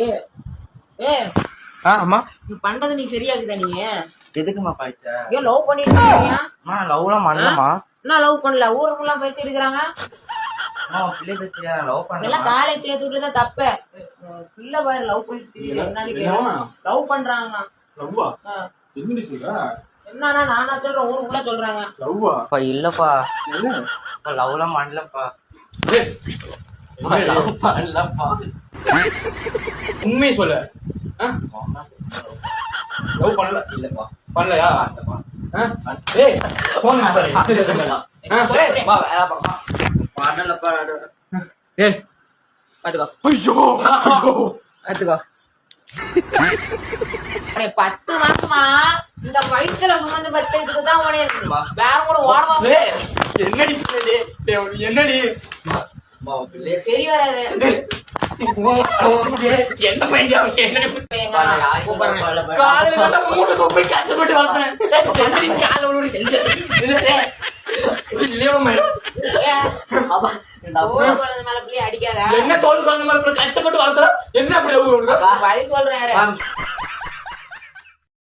ஏ ஏ அம்மா நீ பண்றது நீ சரியாக்குதா நீ? எதுக்குமா பாய்ச்ச? ஏன் லவ் பண்ணிட்டு இருக்கியா? அம்மா லவ்லாம் பண்ணலமா. என்ன லவ் பண்ணல? ஊருக்குலாம் பேசி இருக்கிறாங்க. பிள்ளை தெரியா லவ் பண்ணல. எல்லாம் காலேஜ் சேர்த்து விட்டுதான் தப்பு. பிள்ளை பாரு லவ் பண்ணிட்டு தெரியல. என்னன்னு லவ் பண்றாங்க. லவ்வா? என்னடி சொல்ற? என்னன்னா நானா சொல்றேன், ஊருக்குள்ள சொல்றாங்க. லவ்வா? இல்லப்பா என்ன லவ்லாம் பண்ணலப்பா. ஏய், லவ் பண்ணலப்பா. உண்மையை சொல்லு. லவ் பண்ணல இல்லப்பா பண்ணலையா? இல்லப்பா. ஏய் போன் நம்பர் பண்ணலப்பா. ஏய் பாத்துக்கோ ஐயோ ஐயோ பாத்துக்கோ. 10 மாசமா இந்த வயிற்றுல சுமந்து பத்ததுக்கு தான் வேற கூட ஓடவா என்னடி என்னடி பிள்ளை சரி வராது. என்ன பையன் என்னடி கூப்பிடுறேன். காலையில மூணு போய் கஷ்டப்பட்டு வளர்த்தேன். காலை மேல பிள்ளை அடிக்காதா? என்ன தோல் குழந்தை கஷ்டப்பட்டு வளர்த்துறா என்ன அப்படி வழி சொல்றேன்.